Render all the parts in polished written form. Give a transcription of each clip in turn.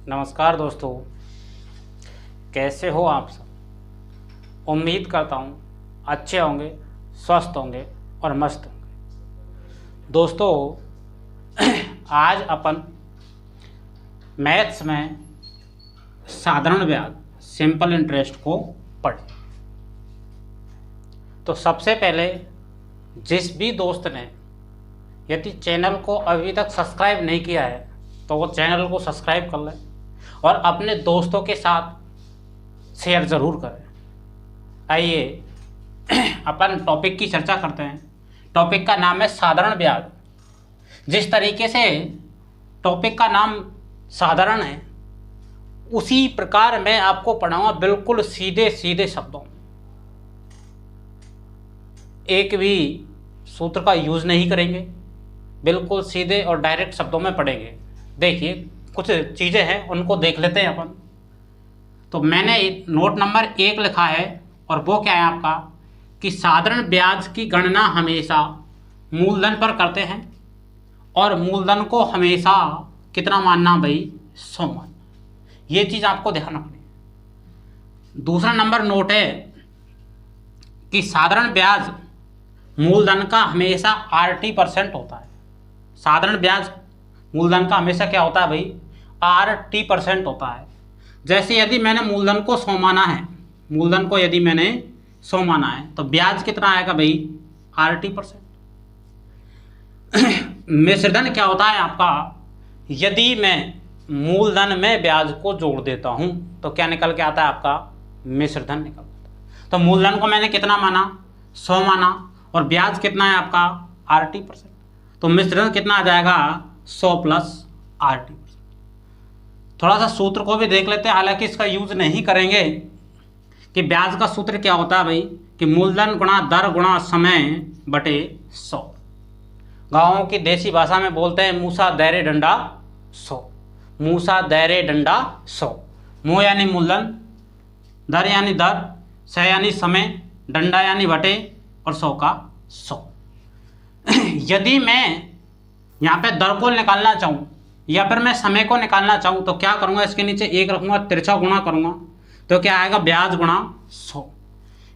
नमस्कार दोस्तों, कैसे हो आप सब। उम्मीद करता हूँ अच्छे होंगे, स्वस्थ होंगे और मस्त होंगे। दोस्तों, आज अपन मैथ्स में साधारण ब्याज सिंपल इंटरेस्ट को पढ़ें। तो सबसे पहले जिस भी दोस्त ने यदि चैनल को अभी तक सब्सक्राइब नहीं किया है तो वो चैनल को सब्सक्राइब कर लें और अपने दोस्तों के साथ शेयर ज़रूर करें। आइए अपन टॉपिक की चर्चा करते हैं। टॉपिक का नाम है साधारण ब्याज। जिस तरीके से टॉपिक का नाम साधारण है उसी प्रकार मैं आपको पढ़ाऊंगा, बिल्कुल सीधे सीधे शब्दों में। एक भी सूत्र का यूज़ नहीं करेंगे, बिल्कुल सीधे और डायरेक्ट शब्दों में पढ़ेंगे। देखिए, कुछ चीज़ें हैं उनको देख लेते हैं अपन। तो मैंने नोट नंबर 1 लिखा है और वो क्या है आपका कि साधारण ब्याज की गणना हमेशा मूलधन पर करते हैं और मूलधन को हमेशा कितना मानना भाई, 100 मानना। ये चीज़ आपको ध्यान रखनी है। दूसरा नंबर नोट है कि साधारण ब्याज मूलधन का हमेशा 80% होता है। साधारण ब्याज मूलधन का हमेशा क्या होता है भाई, 80% होता है। जैसे यदि मैंने मूलधन को 100 माना है, मूलधन को यदि मैंने 100 माना है तो ब्याज कितना आएगा भाई, 80%। मिश्रधन क्या होता है आपका, यदि मैं मूलधन में ब्याज को जोड़ देता हूं तो क्या निकल के आता है आपका, मिश्रधन निकल आता है। तो मूलधन को मैंने कितना माना, 100 माना, और ब्याज कितना है आपका 80%। तो मिश्रधन कितना आ जाएगा, 100 + 80%। थोड़ा सा सूत्र को भी देख लेते हैं, हालांकि इसका यूज नहीं करेंगे कि ब्याज का सूत्र क्या होता है भाई कि मूलधन गुणा दर गुणा समय बटे 100। गाँवों की देसी भाषा में बोलते हैं मूसा दैरे डंडा 100। मूसा दैरे डंडा 100। मू यानी मूलधन, दर यानी दर, स यानी समय, डंडा यानी बटे और 100 का 100। यदि मैं यहाँ पे दर को निकालना चाहूँ या फिर मैं समय को निकालना चाहूँ तो क्या करूँगा, इसके नीचे 1 रखूँगा, तिरछा गुणा करूँगा तो क्या आएगा, ब्याज गुणा 100।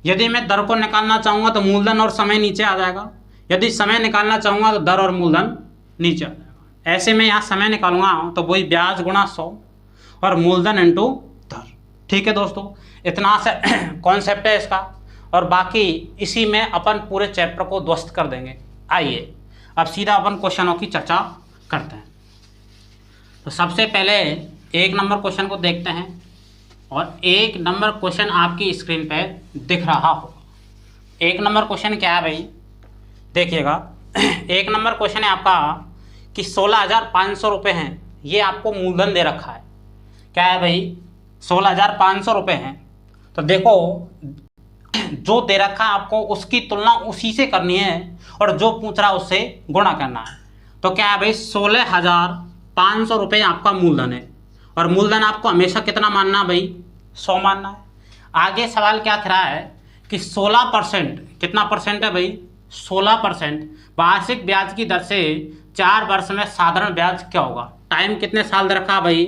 यदि मैं दर को निकालना चाहूँगा तो मूलधन और समय नीचे आ जाएगा। यदि समय निकालना चाहूँगा तो दर और मूलधन नीचे आ जाएगा। ऐसे में यहाँ समय निकालूंगा तो वही ब्याज गुणा 100 और मूलधन इंटू दर। ठीक है दोस्तों, इतना से कॉन्सेप्ट है इसका, और बाकी इसी में अपन पूरे चैप्टर को ध्वस्त कर देंगे। आइए अब सीधा अपन क्वेश्चनों की चर्चा करते हैं। तो सबसे पहले 1 नंबर क्वेश्चन को देखते हैं, और 1 नंबर क्वेश्चन आपकी स्क्रीन पे दिख रहा होगा। 1 नंबर क्वेश्चन क्या है भाई, देखिएगा। 1 नंबर क्वेश्चन है आपका कि 16,500 रुपये हैं, ये आपको मूलधन दे रखा है। क्या है भाई, 16,500 रुपये हैं। तो देखो, जो दे रखा है आपको उसकी तुलना उसी से करनी है और जो पूछ रहा है उससे गुणा करना है। तो क्या है भाई, 16,500 रुपये आपका मूलधन है और मूलधन आपको हमेशा कितना मानना है भाई, 100 मानना है। आगे सवाल क्या कह रहा है कि 16%, कितना परसेंट है भाई, 16% वार्षिक ब्याज की दर से 4 वर्ष में साधारण ब्याज क्या होगा। टाइम कितने साल दे रखा है भाई,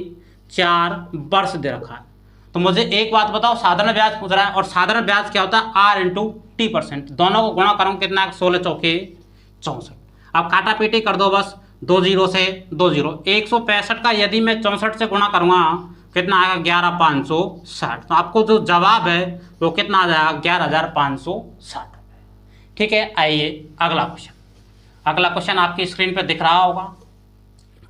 4 वर्ष दे रखा है। तो मुझे एक बात बताओ, साधारण ब्याज पूछ रहा है और साधारण ब्याज क्या होता है, R × T%। दोनों को गुणा करूँ कितना, 16 चौके 64। अब काटा पीटी कर दो बस, 2 0 से 2 0। 165 का यदि मैं 64 से गुणा करूँगा कितना आएगा, 11,560। तो आपको जो जवाब है वो कितना आ जाएगा, 11,560। ठीक है, आइए अगला क्वेश्चन। अगला क्वेश्चन आपकी स्क्रीन पर दिख रहा होगा।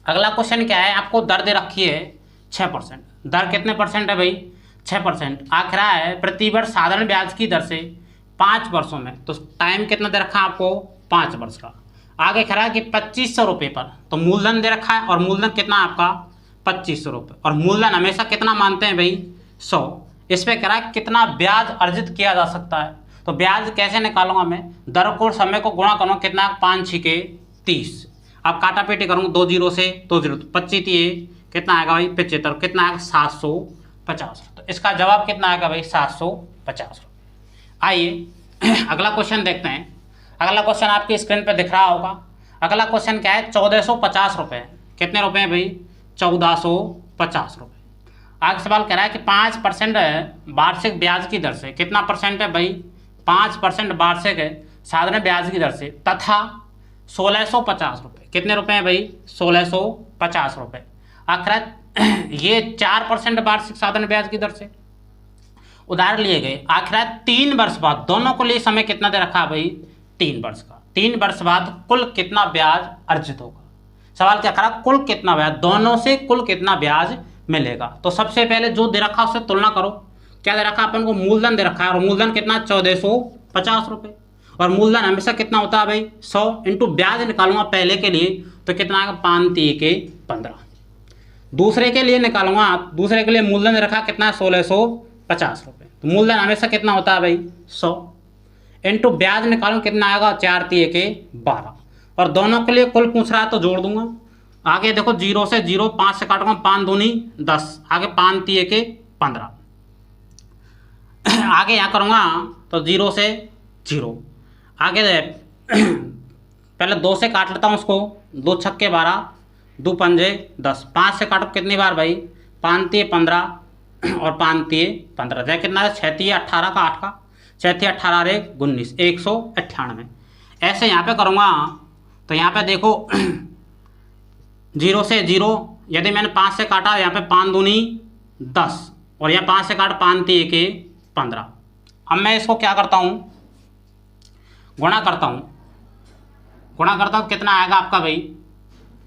अगला क्वेश्चन क्या है, आपको दर दे रखी है 6%। दर कितने परसेंट है भाई, 6%। आखिर है प्रतिवर्ष साधारण ब्याज की दर से 5 वर्षों में, तो टाइम कितना दे रखा है आपको, 5 वर्ष का। आगे खड़ा है कि 2,500 रुपये पर, तो मूलधन दे रखा है और मूलधन कितना आपका 2,500 रुपये, और मूलधन हमेशा कितना मानते हैं भाई, 100। इस पर कह रहा है कितना ब्याज अर्जित किया जा सकता है। तो ब्याज कैसे निकालूंगा मैं, दर को समय को गुणा करूँगा, कितना 5 × 6 = 30। अब काटा पीटी करूँगा, 2 0 से 2 0, तो 25 कितना आएगा भाई, 75। कितना आएगा, 750। तो इसका जवाब कितना आएगा भाई, 750 रुपये। आइए अगला क्वेश्चन देखते हैं। अगला क्वेश्चन आपकी स्क्रीन पर दिख रहा होगा। अगला क्वेश्चन क्या है, 1450 रुपये। कितने रुपए हैं भाई, 1450 रुपये। आगे सवाल कह रहा है कि 5% वार्षिक ब्याज की दर से, कितना परसेंट है भाई, 5% वार्षिक साधारण ब्याज की दर से तथा 1650 रुपये, कितने रुपए हैं भाई, 1650 रुपये। आखिर ये 4% वार्षिक साधारण ब्याज की दर से उधार लिए गए। आखिर 3 वर्ष बाद, दोनों को लिए समय कितना दे रखा है भाई, 3 वर्ष का। 3 वर्ष बाद कुल कितना ब्याज अर्जित होगा। सवाल क्या करा, कुल कितना ब्याज, दोनों से कुल कितना ब्याज मिलेगा। तो सबसे पहले जो दे रखा उससे तुलना करो। क्या दे रखा, अपन को मूलधन दे रखा है, और मूलधन कितना, 1450 रुपये। और मूलधन हमेशा कितना होता है भाई, 100 इंटू ब्याज निकालूंगा पहले के लिए तो कितना आएगा, 5 के 15। दूसरे के लिए निकालूंगा, दूसरे के लिए मूलधन दे रखा कितना है, 1650 रुपये। तो मूलधन हमेशा कितना होता है भाई, 100 इंटू ब्याज निकालूंगा कितना आएगा, 4 के 12। और दोनों के लिए कुल पूछ रहा है तो जोड़ दूंगा। आगे देखो 0 से 0, 5 से काटूंगा, 5 दूनी 10, आगे 5 के 15। आगे यहाँ करूँगा तो 0 से 0, आगे पहले 2 से काट लेता हूँ उसको, 2 छक्के 12, 2 पंजे 10, 5 से काटो कितनी बार भाई, 5 तिये 15 और 5 तिये 15, जाए कितना है, 6 तिये 18 का 8 का, 6 तिये 18 रे 19, 198। ऐसे यहाँ पे करूँगा तो यहाँ पे देखो 0 से 0, यदि मैंने 5 से काटा, यहाँ पे 5 दूनी 10 और यहाँ 5 से काट, 5 तिये के 15। अब मैं इसको क्या करता हूँ, गुणा करता हूँ, कितना आएगा आपका भाई,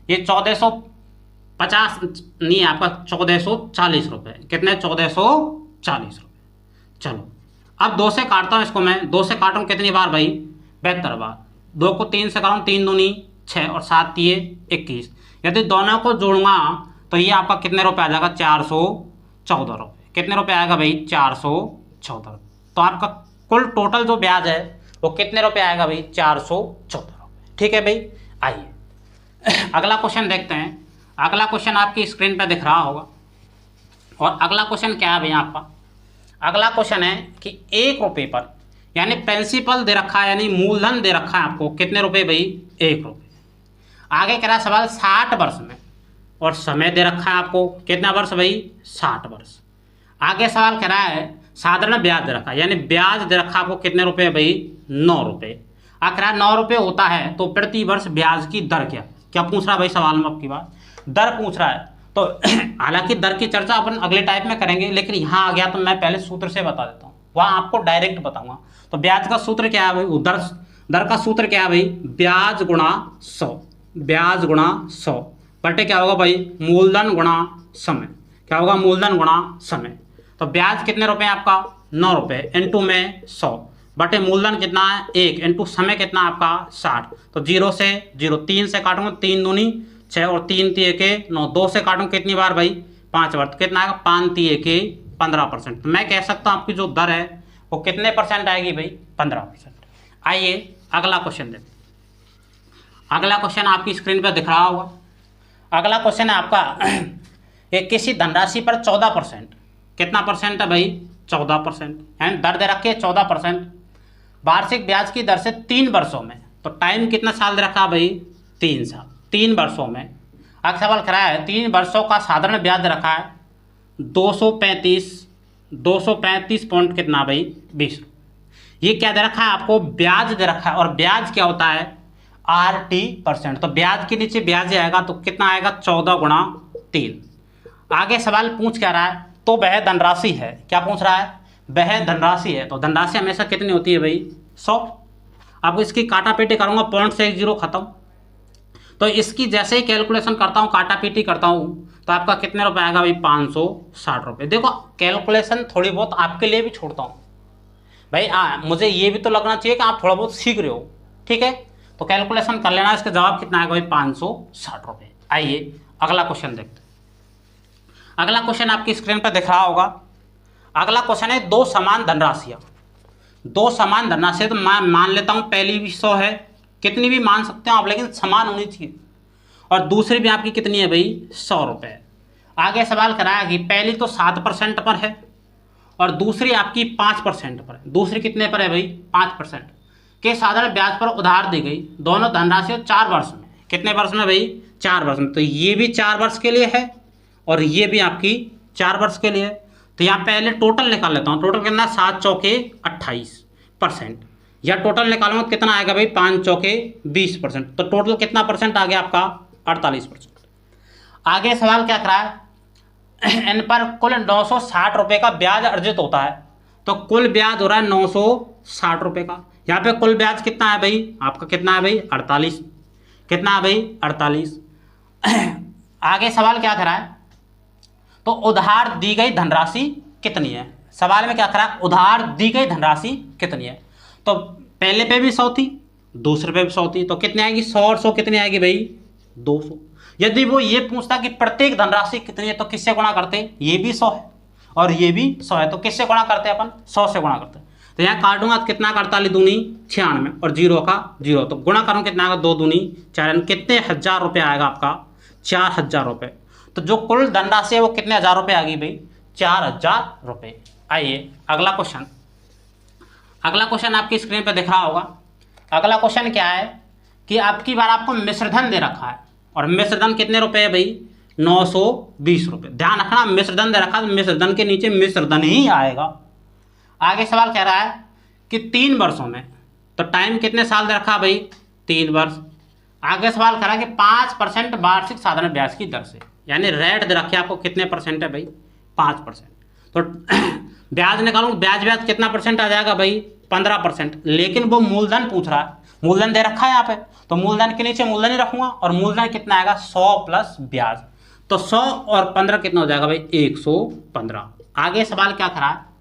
ये 1450 नहीं है आपका, 1440 रुपये। कितने, 1440 रुपये। चलो अब 2 से काटता हूँ इसको मैं, 2 से काटूँ कितनी बार भाई, 72 बार। 2 को 3 से करूँ, 3 दूनी 6 और 7 तिये 21। यदि दोनों को जोड़ूंगा तो ये आपका कितने रुपये आ जाएगा, 414 रुपये। कितने रुपये आएगा भाई, 414 रुपये। तो आपका कुल टोटल जो ब्याज है वो कितने रुपये आएगा भाई, 414 रुपये। ठीक है भाई, आइए अगला क्वेश्चन देखते हैं। अगला क्वेश्चन आपकी स्क्रीन पर दिख रहा होगा। और अगला क्वेश्चन क्या है भाई आपका, अगला क्वेश्चन है कि 1 रुपये पर, यानी प्रिंसिपल दे रखा है, यानी मूलधन दे रखा है आपको, कितने रुपये भाई, 1 रुपये। आगे कह रहा है सवाल 60 वर्ष में, और समय दे रखा है आपको कितना वर्ष भाई, 60 वर्ष। आगे सवाल कह रहा है साधारण ब्याज दे रखा है, यानी ब्याज दे रखा है आपको कितने रुपये भाई, 9 रुपये। आखिर 9 रुपये होता है तो प्रति वर्ष ब्याज की दर क्या पूछ रहा है भाई, सवाल में आपकी बात दर पूछ रहा है। तो हालांकि दर की चर्चा अपन अगले टाइप में करेंगे, लेकिन यहाँ आ गया तो मैं पहले सूत्र से बता देता हूँ, वहाँ आपको डायरेक्ट बताऊंगा। तो ब्याज का सूत्र क्या है भाई, दर का सूत्र क्या है भाई, ब्याज गुणा 100, ब्याज गुणा 100 बटे क्या होगा भाई, मूलधन गुणा समय। क्या होगा, मूलधन गुणा समय। तो ब्याज कितने रुपए आपका, 9 रुपये, इंटू में 100 बटे मूलधन कितना है 1, इंटू समय कितना आपका 60। तो 0 से 0, 3 से काटूंगा, 3 दूनी 6 और 3 तिये के 9, 2 से काटूंगा कितनी बार भाई, 5 बार। तो कितना आएगा, 5 तिये के 15%। तो मैं कह सकता हूँ आपकी जो दर है वो कितने परसेंट आएगी भाई, 15%। आइए अगला क्वेश्चन देखते हैं। अगला क्वेश्चन आपकी स्क्रीन पर दिख रहा होगा। अगला क्वेश्चन है आपका एक किसी धनराशि पर 14%, कितना परसेंट है भाई, 14%, यानी दर दे रखी है 14%, वार्षिक ब्याज की दर से 3 वर्षों में। तो टाइम कितना साल दे रखा भाई, 3 साल, 3 वर्षों में। अगर सवाल कराया है 3 वर्षों का साधारण ब्याज दे रखा है 235 पॉइंट कितना भाई, 20। ये क्या दे रखा है आपको, ब्याज दे रखा है, और ब्याज क्या होता है, RT%। तो ब्याज के नीचे ब्याज आएगा तो कितना आएगा, 14 गुणा 3। आगे सवाल पूछ क्या रहा है, तो वह धनराशि है, क्या पूछ रहा है, वह धनराशि है। तो धनराशि हमेशा कितनी होती है भाई, 100। अब इसकी काटा पीटी करूंगा, पॉइंट से 1 0 खत्म। तो इसकी जैसे ही कैलकुलेशन करता हूँ, काटा पीटी करता हूँ, तो आपका कितने रुपए आएगा भाई, 560 रुपये। देखो कैलकुलेशन थोड़ी बहुत आपके लिए भी छोड़ता हूँ भाई, मुझे ये भी तो लगना चाहिए कि आप थोड़ा बहुत सीख रहे हो, ठीक है। तो कैलकुलेशन कर लेना, इसका जवाब कितना आएगा भाई, 560 रुपये। आइए अगला क्वेश्चन देखते हैं। अगला क्वेश्चन आपकी स्क्रीन पर दिख रहा होगा। अगला क्वेश्चन है 2 समान धनराशियाँ, 2 समान धनराशियाँ। तो मैं मान लेता हूँ पहली भी 100 है, कितनी भी मान सकते हो आप, लेकिन समान होनी चाहिए। और दूसरी भी आपकी कितनी है भाई, 100 रुपये। आगे सवाल कराया कि पहली तो 7% पर है और दूसरी आपकी 5% पर है। दूसरी कितने पर है भाई, 5% के साधारण ब्याज पर उधार दी गई। दोनों धनराशियाँ 4 वर्ष में, कितने वर्ष में भाई, 4 वर्ष में। तो ये भी 4 वर्ष के लिए है और ये भी आपकी 4 वर्ष के लिए। तो यहाँ पहले टोटल निकाल लेता हूँ, टोटल कितना, 7 चौके 28%, या टोटल निकालूंगा तो कितना आएगा भाई, 5 चौके 20%, तो टोटल कितना परसेंट आ गया आपका, 48%। आगे सवाल क्या करा है, इन पर कुल 960 रुपये का ब्याज अर्जित होता है, तो कुल ब्याज हो रहा है 960 रुपये का। यहाँ पे कुल ब्याज कितना है भाई आपका, कितना है भाई 48, कितना है भाई 48। आगे सवाल क्या करा है, तो उधार दी गई धनराशि कितनी है, सवाल में क्या करा है, उधार दी गई धनराशि कितनी है। तो पहले पे भी 100 थी, दूसरे पे भी 100 थी, तो कितनी आएगी, 100 और 100 कितनी आएगी भाई 200। यदि वो ये पूछता कि प्रत्येक धनराशि कितनी है, तो किससे गुणा करते, ये भी 100 है और ये भी 100 है, तो किससे गुणा करते हैं अपन, 100 से गुणा करते हैं। तो यहाँ काटूंगा तो कितना, 48 दूनी 96 और 0 का 0, तो गुणा करूँ कितना आएगा, 2 दूनी 4, कितने 1000 रुपये आएगा आपका, 4000 रुपये। तो जो कुल धनराशि है वो कितने हज़ार रुपये आ गई भाई, 4000 रुपये। आइए अगला क्वेश्चन, अगला क्वेश्चन आपकी स्क्रीन पर दिख रहा होगा। अगला क्वेश्चन क्या है कि आपकी बार आपको मिश्रधन दे रखा है, और मिश्रधन कितने रुपए है भाई, 920 रुपये। ध्यान रखना मिश्रधन दे रखा है तो मिश्रधन के नीचे मिश्रधन ही आएगा। आगे सवाल कह रहा है कि 3 वर्षों में, तो टाइम कितने साल दे रखा है भाई, 3 वर्ष। आगे सवाल कह रहा है कि 5% वार्षिक साधारण ब्याज की दर से, यानी रेट दे रखे आपको कितने परसेंट है भाई, 5%। तो ब्याज निकालूं, ब्याज कितना परसेंट आ जाएगा भाई, 15%। लेकिन वो मूलधन पूछ रहा है, मूलधन दे रखा है यहाँ पे, तो मूलधन के नीचे मूलधन ही रखूंगा, और मूलधन कितना आएगा, 100 प्लस ब्याज, तो 100 और 15 कितना हो जाएगा भाई, 115। आगे सवाल क्या करा है,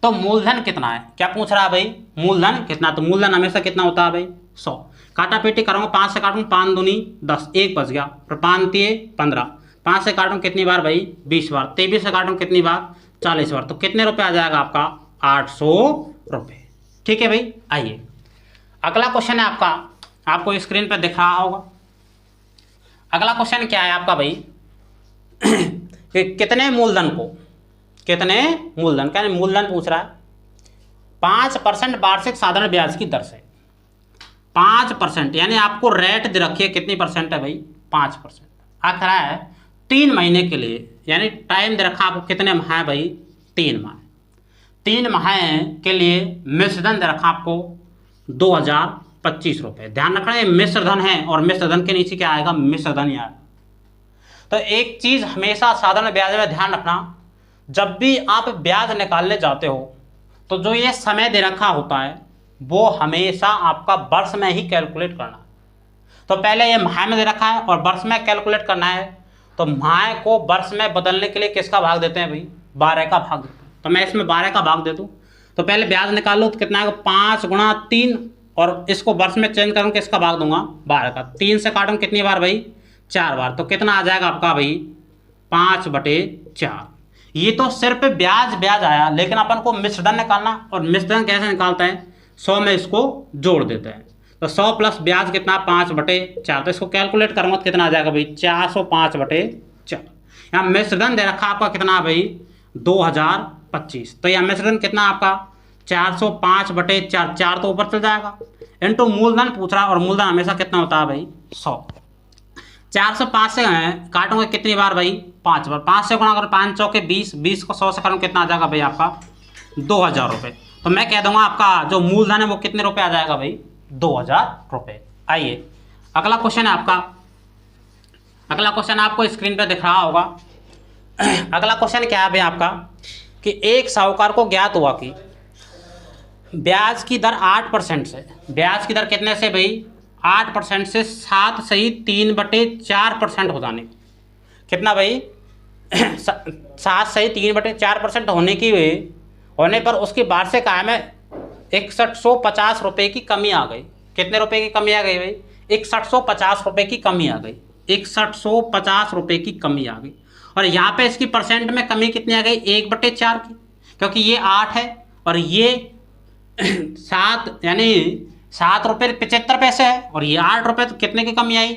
तो मूलधन कितना है, क्या पूछ रहा है भाई, मूलधन कितना, तो मूलधन हमेशा कितना होता है भाई 100। काटा पेटी करूँगा, 5 से काटूँ 5 दूनी 10, 1 बच गया, और 5 तिये 15, 5 से काटूँ कितनी बार भाई 20 बार, 23 से काटूँ कितनी बार 40 बार, तो कितने रुपये आ जाएगा आपका 800 रुपये। ठीक है भाई। आइए अगला क्वेश्चन है आपका, आपको स्क्रीन पर दिख रहा होगा। अगला क्वेश्चन क्या है आपका भाई कि कितने मूलधन को, कितने मूलधन का मूलधन पूछ रहा है, 5% वार्षिक साधारण ब्याज की दर से, 5%, यानी आपको रेट दे रखी है कितनी परसेंट है भाई, 5%। आखिर है 3 महीने के लिए, यानी टाइम दे रखा आपको कितने माह है भाई, 3 माह। 3 माह के लिए मिश्रधन दे रखा आपको 2025 रुपये। ध्यान रखना ये मिश्रधन है, और मिश्रधन के नीचे क्या आएगा, मिश्रधन ही आएगा। तो एक चीज़ हमेशा साधारण ब्याज में ध्यान रखना, जब भी आप ब्याज निकालने जाते हो तो जो ये समय दे रखा होता है वो हमेशा आपका वर्ष में ही कैलकुलेट करना है। तो पहले ये माह में दे रखा है और वर्ष में कैलकुलेट करना है, तो माह को वर्ष में बदलने के लिए किसका भाग देते हैं भाई, 12 का भाग देते हैं। तो मैं इसमें 12 का भाग दे दूँ, तो पहले ब्याज निकाल लो तो कितना आएगा, 5 गुणा 3, और इसको वर्ष में चेंज करूँ किसका भाग दूंगा, 12 का। 3 से काटूँ कितनी बार भाई, 4 बार, तो कितना आ जाएगा आपका भाई 5/4। ये तो सिर्फ ब्याज ब्याज आया, लेकिन अपन को मिश्रधन निकालना, और मिश्रधन कैसे निकालते हैं, 100 में इसको जोड़ देते हैं, तो 100 प्लस ब्याज कितना 5/4, तो इसको कैलकुलेट करूँगा तो कितना आ जाएगा भाई 405/4। यहाँ मिश्रधन दे रखा आपका कितना भाई 2025, तो यहाँ मिश्रधन कितना आपका 405/4, 4 तो ऊपर चल जाएगा, इंटू मूलधन पूछ रहा है, और मूलधन हमेशा कितना होता है भाई 100। 405 से काटूंगा कितनी बार भाई, 5 बार, 5 से गुणा करो 5 चौके 20, 20 को 100 से करूँ कितना आ जाएगा भाई आपका 2000 रुपये। तो मैं कह दूंगा आपका जो मूलधन है वो कितने रुपये आ जाएगा भाई 2000 रुपये। आइए अगला क्वेश्चन है आपका, अगला क्वेश्चन आपको स्क्रीन पे दिख रहा होगा। अगला क्वेश्चन क्या है भाई आपका कि एक साहूकार को ज्ञात हुआ कि ब्याज की दर 8% से, ब्याज की दर कितने से भाई 8% से 7 सही 3/4% हो जाने, कितना भाई 7 सही 3/4% होने पर उसकी वार्षिक आय में 6150 रुपये की कमी आ गई। कितने रुपए की कमी आ गई भाई, 6150 रुपये की कमी आ गई, 6150 रुपये की कमी आ गई। और यहाँ पे इसकी परसेंट में कमी कितनी आ गई 1/4 की, क्योंकि ये 8 है और ये 7, यानी 7 रुपये 75 पैसे है, और ये 8 रुपये, तो कितने की कमी आई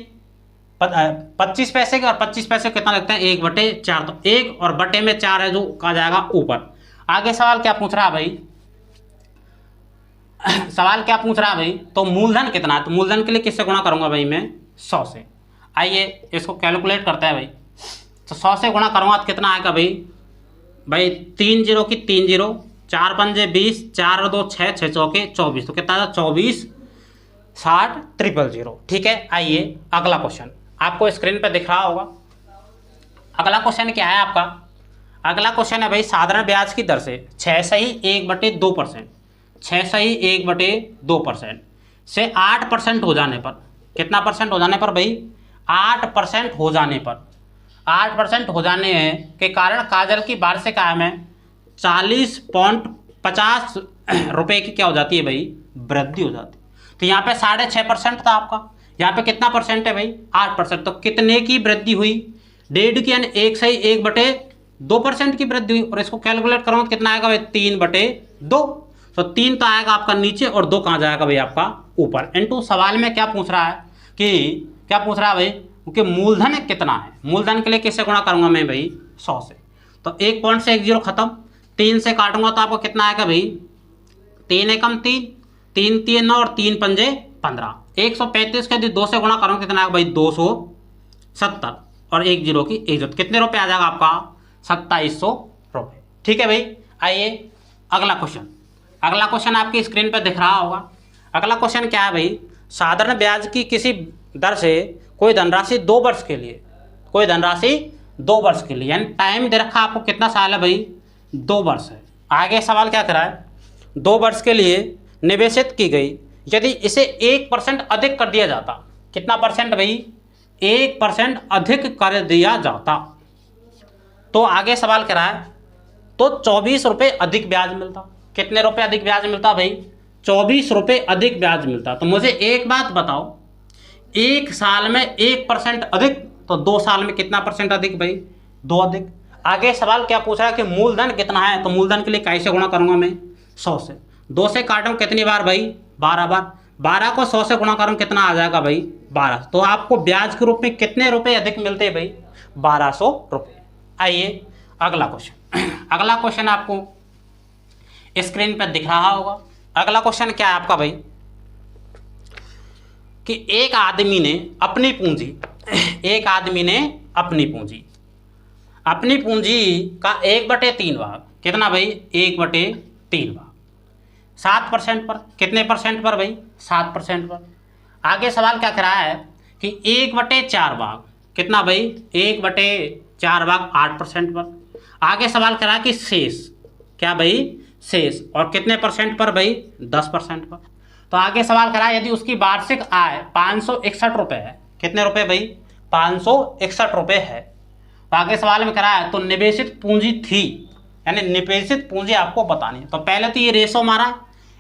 25 पैसे की, और 25 पैसे कितना लगता है 1/4, तो 1 और बटे में 4 है जो कहा जाएगा ऊपर। आगे सवाल क्या पूछ रहा है भाई, सवाल क्या पूछ रहा है भाई, तो मूलधन कितना है, तो मूलधन के लिए किससे गुणा करूंगा भाई मैं 100 से। आइए इसको कैलकुलेट करते हैं भाई। तो 100 से गुणा करूँगा तो कितना आएगा भाई? भाई 3 जीरो की 3 जीरो, 4 पंजे 20, 4 और 2 6, 6 चौके 24, तो कितना आएगा? 24 60 000। ठीक है, आइए अगला क्वेश्चन आपको स्क्रीन पर दिख रहा होगा। अगला क्वेश्चन क्या है आपका? अगला क्वेश्चन है भाई साधारण ब्याज की दर से 6 सही 1/2%, 6 सही 1/2% से 8% हो जाने पर, कितना परसेंट हो जाने पर भाई? 8% हो जाने पर, 8% हो जाने के कारण काजल की वार्षिक आय में 40.50 रुपये की क्या हो जाती है भाई? वृद्धि हो जाती है। तो यहाँ पे 6.5% था आपका, यहाँ पे कितना परसेंट है भाई? 8%। तो कितने की वृद्धि हुई? 1.5 की, यानी 1 सही 1/2% की वृद्धि हुई। और इसको कैलकुलेट करूँगा तो कितना आएगा भाई? 3/2। तो 3 तो आएगा आपका नीचे और 2 कहाँ जाएगा भाई? आपका ऊपर। इनटू सवाल में क्या पूछ रहा है कि क्या पूछ रहा है भाई? क्योंकि मूलधन कितना है, मूलधन के लिए किससे गुणा करूंगा मैं भाई? 100 से। तो 1 पॉइंट से 1 जीरो खत्म, 3 से काटूंगा तो आपको कितना आएगा भाई? 3 एकम 3, 3 3 9 और 3 पंजे 15, 135 के यदि 2 से गुणा करूँगा कितना आएगा भाई? 270 और 1 जीरो की 1 जीरो, कितने रुपये आ जाएगा आपका? 2700 रुपये। ठीक है भाई, आइए अगला क्वेश्चन। अगला क्वेश्चन आपकी स्क्रीन पर दिख रहा होगा। अगला क्वेश्चन क्या है भाई? साधारण ब्याज की किसी दर से कोई धनराशि 2 वर्ष के लिए, कोई धनराशि 2 वर्ष के लिए, यानी टाइम दे रखा आपको कितना साल है भाई? 2 वर्ष है। आगे सवाल क्या करा है? 2 वर्ष के लिए निवेशित की गई, यदि इसे 1% अधिक कर दिया जाता, कितना परसेंट भाई? 1% अधिक कर दिया जाता, तो आगे सवाल करा है तो 24 रुपये अधिक ब्याज मिलता। कितने रुपए अधिक ब्याज मिलता भाई? 24 रुपये अधिक ब्याज मिलता। तो मुझे एक बात बताओ, 1 साल में 1% अधिक, तो 2 साल में कितना परसेंट अधिक भाई? 2 अधिक। आगे सवाल क्या पूछ रहा है कि मूलधन कितना है? तो मूलधन के लिए कैसे गुणा करूंगा मैं? 100 से। 2 से काटूं कितनी बार भाई? 12 बार। 12 को 100 से गुणा करूं कितना आ जाएगा भाई? 12। तो आपको ब्याज के रूप में कितने रुपए अधिक मिलते हैं भाई? 1200 रुपये। आइए अगला क्वेश्चन। अगला क्वेश्चन आपको स्क्रीन पर दिख रहा होगा। अगला क्वेश्चन क्या है आपका भाई? कि एक आदमी ने अपनी पूंजी, एक आदमी ने अपनी पूंजी, अपनी पूंजी का 1/3 भाग, कितना भाई? 1/3 भाग 7% पर, कितने परसेंट पर भाई? 7% पर। आगे सवाल क्या कर रहा है कि 1/4 भाग, कितना भाई? 1/4 भाग 8% पर। आगे सवाल कर रहा है कि शेष, क्या भाई? शेष, और कितने परसेंट पर भाई? 10% पर। तो आगे सवाल करा यदि उसकी वार्षिक आय 561 रुपये है, कितने रुपए भाई? 561 रुपये है। तो आगे सवाल में करा है तो निवेशित पूंजी थी, यानी निवेशित पूंजी आपको बतानी है। तो पहले तो ये रेशो मारा,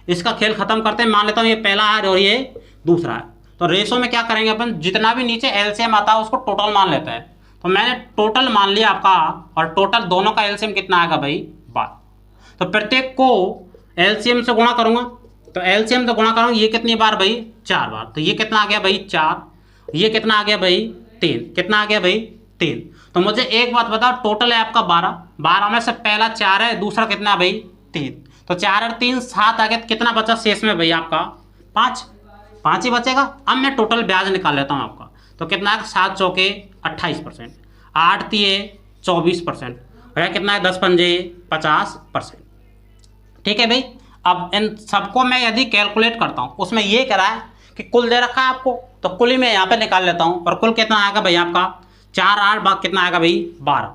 इसका खेल खत्म करते हैं। मान लेता हूँ ये पहला है और ये दूसरा है। तो रेशो में क्या करेंगे अपन? जितना भी नीचे एलसीएम आता है उसको टोटल मान लेते हैं। तो मैंने टोटल मान लिया आपका, और टोटल दोनों का एलसीएम कितना आएगा भाई? 12। तो प्रत्येक को एलसीएम से गुणा करूंगा, तो एलसीएम से गुणा करूंगा, ये कितनी बार भाई? 4 बार। तो ये कितना आ गया भाई? 4। ये कितना आ गया भाई? 3। कितना आ गया भाई? 3। तो मुझे एक बात बताओ, टोटल है आपका 12, 12 में से पहला 4 है, दूसरा कितना है भाई? 3। तो 4 और 3 7 आ गया। तो कितना बचा शेष में भाई आपका? 5 ही बचेगा। अब मैं टोटल ब्याज निकाल लेता हूँ आपका। तो कितना है? 7 चौके 28%, 8 तिये 24%, और कितना है? 10 पंजे 50%। ठीक है भाई। अब इन सबको मैं यदि कैलकुलेट करता हूँ, उसमें ये कह रहा है कि कुल दे रखा है आपको, तो कुल ही मैं यहाँ पे निकाल लेता हूँ। और कुल कितना आएगा भाई आपका? 4 8 भाग कितना आएगा भाई? 12।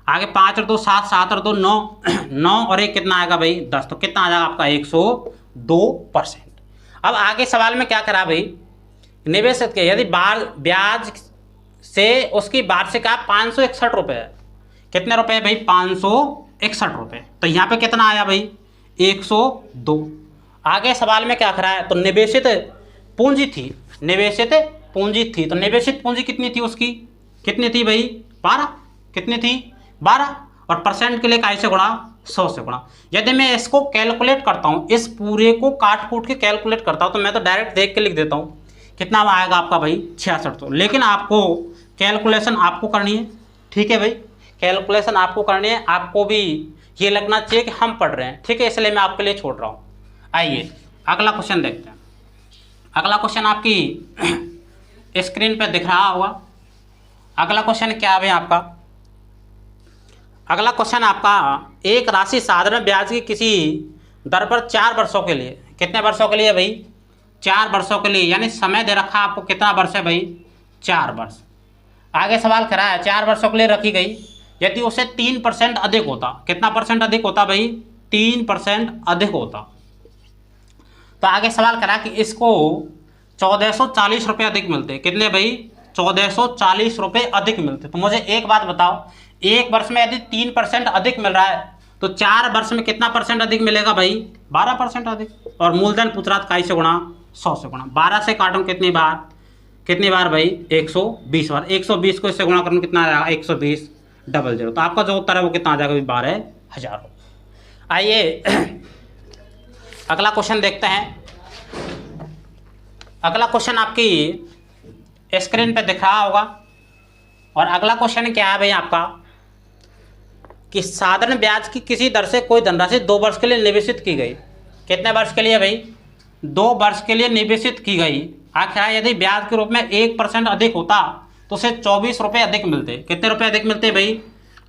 आगे 5 और 2 7, 7 और 2 9, 9 और 1 कितना आएगा भाई? 10। तो कितना आ जाएगा आपका? 102%। अब आगे सवाल में क्या करा भाई? निवेशित के यदि ब्याज से उसकी वार्षिक आय 561 रुपये है, कितने रुपए भाई? 561 रुपये। तो यहाँ पे कितना आया भाई? 102। आगे सवाल में क्या करा है? तो निवेशित पूंजी थी, निवेशित पूंजी थी। तो निवेशित पूंजी कितनी थी उसकी? कितनी थी भाई? 12। कितनी थी? 12। और परसेंट के लिए कैसे गुणा? 100 से गुणा। यदि मैं इसको कैलकुलेट करता हूँ, इस पूरे को काट कूट के कैलकुलेट करता हूँ, तो मैं तो डायरेक्ट देख के लिख देता हूँ। कितना आएगा आपका भाई? 6600। लेकिन आपको कैलकुलेशन आपको करनी है। ठीक है भाई, कैलकुलेशन आपको करनी है। आपको भी ये लगना चाहिए कि हम पढ़ रहे हैं। ठीक है, इसलिए मैं आपके लिए छोड़ रहा हूँ। आइए अगला क्वेश्चन देखते हैं। अगला क्वेश्चन आपकी स्क्रीन पे दिख रहा होगा। अगला क्वेश्चन क्या है भाई आपका? अगला क्वेश्चन आपका, एक राशि साधारण ब्याज की किसी दर पर 4 वर्षों के लिए, कितने वर्षों के लिए भाई? 4 वर्षों के लिए, यानी समय दे रखा आपको कितना वर्ष है भाई? 4 वर्ष। आगे सवाल करा है 4 वर्षों के लिए रखी गई, यदि उसे 3% अधिक होता, कितना परसेंट अधिक होता भाई? 3% अधिक होता। तो आगे सवाल करा कि इसको 1440 रुपये अधिक मिलते, कितने भाई? 1440 रुपये अधिक मिलते। तो मुझे एक बात बताओ, एक वर्ष में यदि 3% अधिक मिल रहा है तो 4 वर्ष में कितना परसेंट अधिक मिलेगा भाई? 12% अधिक। और मूलधन पूछ रहा था काई से गुणा? 100 से गुणा। 12 से काटूं कितनी बार? कितनी बार भाई? 120 बार। 120 को इससे गुणा करूँ कितना आ जाएगा? 120 डबल जीरो। तो आपका जो उत्तर है वो कितना आ जाएगा? 12,000। आइए अगला क्वेश्चन देखते हैं। अगला क्वेश्चन आपकी स्क्रीन पे दिख रहा होगा, और अगला क्वेश्चन क्या है भाई आपका कि साधारण ब्याज की किसी दर से कोई धनराशि 2 वर्ष के लिए निवेशित की गई। कितने वर्ष के लिए भाई? 2 वर्ष के लिए निवेशित की गई। आखिर यदि ब्याज के रूप में 1% अधिक होता तो उसे 24 रुपये अधिक मिलते। कितने रुपये अधिक मिलते भाई?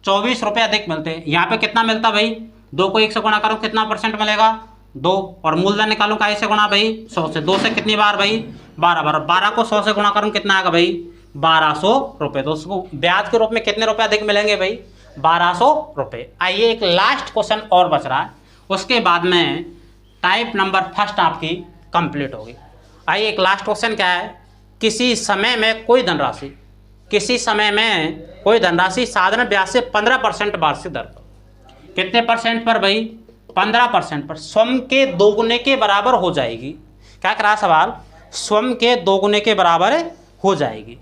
24 रुपये अधिक मिलते। यहाँ पे कितना मिलता भाई? 2 को 1 से गुणा करो, कितना परसेंट मिलेगा? 2। और मूलधन निकालो काई से गुणा भाई? 100 से। 2 से कितनी बार भाई? 12 बार। 12 को 100 से गुणा करूँ कितना आएगा भाई? 1200 रुपये। तो उसको ब्याज के रूप में कितने रुपये अधिक मिलेंगे भाई? 1200 रुपये। आइए एक लास्ट क्वेश्चन और बच रहा है, उसके बाद में टाइप नंबर फर्स्ट आपकी कंप्लीट होगी। आइए एक लास्ट क्वेश्चन क्या है, किसी समय में कोई धनराशि, किसी समय में कोई धनराशि साधारण ब्याज से 15% वार्षिक दर पर, कितने परसेंट पर भाई? 15% पर स्वयं के दोगुने के बराबर हो जाएगी। क्या करा सवाल? स्वयं के दोगुने के बराबर हो जाएगी,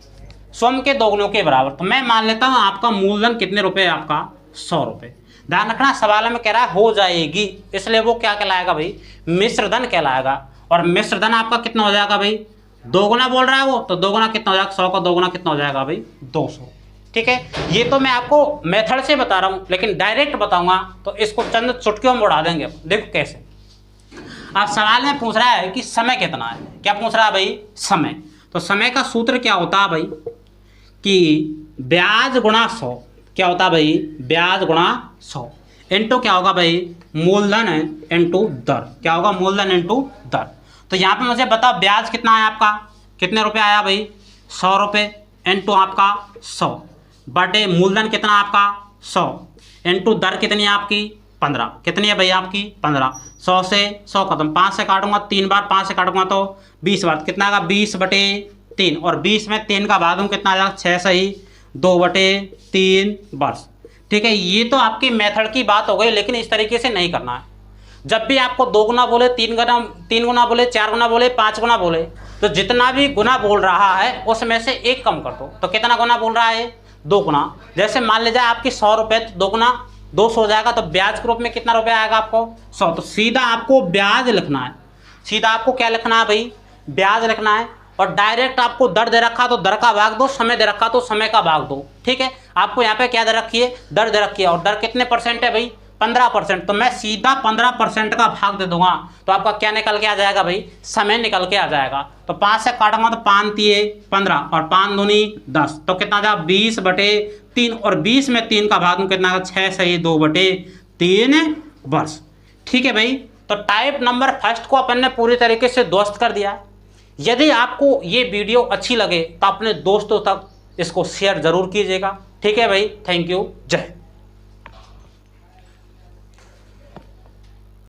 स्वयं के दोगुनों के बराबर। तो मैं मान लेता हूं आपका मूलधन कितने रुपए है आपका? 100 रुपये। ध्यान रखना सवाल में कह रहा है हो जाएगी, इसलिए वो क्या कहलाएगा भाई? मिश्र धन कहलाएगा। और मिश्र धन आपका कितना हो जाएगा भाई? दोगुना बोल रहा है वो, तो दोगुना कितना हो जाएगा? 100 का दोगुना कितना हो जाएगा भाई? 200। ठीक है, ये तो मैं आपको मेथड से बता रहा हूं, लेकिन डायरेक्ट बताऊंगा तो इसको चंद चुटकियों में उड़ा देंगे। देखो कैसे। आप सवाल में पूछ रहा है कि समय कितना है। क्या पूछ रहा है भाई? समय। तो समय का सूत्र क्या होता है भाई कि ब्याज गुणा 100। क्या होता है भाई? ब्याज गुणा 100 इंटू क्या होगा भाई? मूलधन इंटू दर। क्या होगा? मूलधन इंटू दर। तो यहाँ पे मुझे बताओ ब्याज कितना है आपका? कितने रुपए आया भाई? 100 रुपये इंटू आपका 100 बटे मूलधन कितना आपका? 100 इंटू दर कितनी है आपकी? 15। कितनी है भाई आपकी? 15। 100 से 100 खत्म, 5 से काटूंगा 3 बार, 5 से काटूंगा तो 20 बार। कितना आएगा? 20/3। और 20 में 3 का भाग दूँ कितना आ जाएगा? 6 सही 2/3 वर्ष। ठीक है, ये तो आपकी मेथड की बात हो गई, लेकिन इस तरीके से नहीं करना है। जब भी आपको 2 गुना बोले, 3 गुना बोले, 4 गुना बोले, 5 गुना बोले, तो जितना भी गुना बोल रहा है उसमें से 1 कम कर दो। तो कितना गुना बोल रहा है? 2 गुना। जैसे मान लीजिए आपकी 100 रुपये, तो 2 गुना 200 हो जाएगा, तो ब्याज के रूप में कितना रुपया आएगा आपको? 100। तो सीधा आपको ब्याज लिखना है। सीधा आपको क्या लिखना है भाई? ब्याज लिखना है। और डायरेक्ट आपको दर दे रखा तो दर का भाग दो, समय दे रखा तो समय का भाग दो। ठीक है, आपको यहाँ पे क्या दे रखी है? दर दे रखी है। और दर कितने परसेंट है भाई? 15%। तो मैं सीधा 15% का भाग दे दूंगा, तो आपका क्या निकल के आ जाएगा भाई? समय निकल के आ जाएगा। तो 5 से काटूंगा तो 5 तिये 15 और 5 दूनी 10, तो कितना आ जाएगा? 20/3। और 20 में 3 का भाग दूं कितना आएगा? 6 सही 2/3 वर्ष। ठीक है भाई, तो टाइप नंबर फर्स्ट को अपन ने पूरी तरीके से ध्वस्त कर दिया। यदि आपको ये वीडियो अच्छी लगे तो अपने दोस्तों तक इसको शेयर जरूर कीजिएगा। ठीक है भाई, थैंक यू, जय।